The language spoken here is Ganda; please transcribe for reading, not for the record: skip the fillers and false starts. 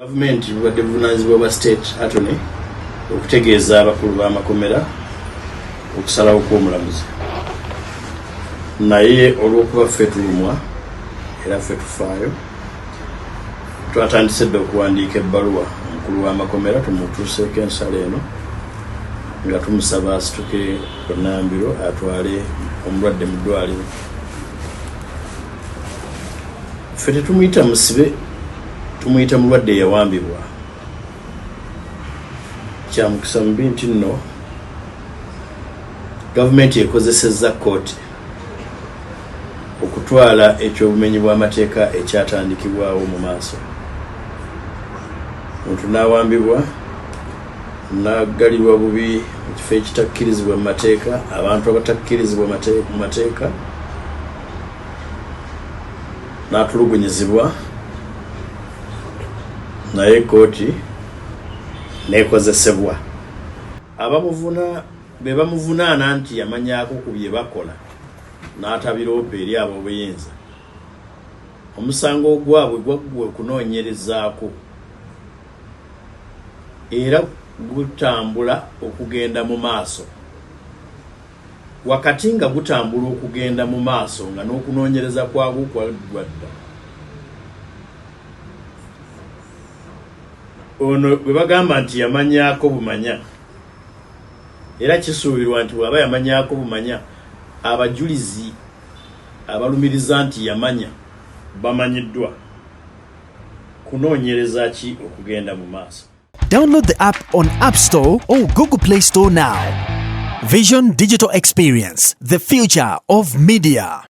Gavumenti bubadde buvunaanyizibwa bwa state attorney okutegeeza abakulu b'amakomera okusalawo kw'omulamuzi, naye olw'okuba ffe tulumwa era ffe tufaayo, twatandise dda okuwandiika ebbaluwa omukulu w'amakomera tumutuuseeko ensala eno nga tumusaba asituke Bunnambiro atwale omulwadde mu ddwaliro. Ffe tetumuyita musibe, tumuyita mulwadde eyawambibwa. Kya mukisa mubi nti nno gavumenti ekozesezza kkooti okutwala ekyobumenyi bw'amateeka ekyatandikibwawo mu maaso. Omuntu n'awambibwa n'aggalirwa bubi mu kifo ekitakkirizibwa mu mateeka, abantu abatakkirizibwa mu mateeka, n'atulugunyizibwa, naye kkooti n'ekozesebwa. Abamuvuna be bamuvunaana nti yamanyaako ku bye bakola n'atabiroopa eri ab'obuyinza, omusango ogwabwe gwaggwa okunoonyerezaako era gutambula okugenda mu maaso. Wakati nga gutambula okugenda mu maaso nga n'okunoonyereza kwagwo kwaggwadda, ono bwe bagamba nti yamanyaako bumanya, era kisuubirwa nti bw'aba yamanyaako bumanya, abajulizi abalumiriza nti yamanya bamanyiddwa kunoonyereza ki okugenda mu maaso. Download the app on App Store or Google Play Store now. Vision Digital Experience, the future of media.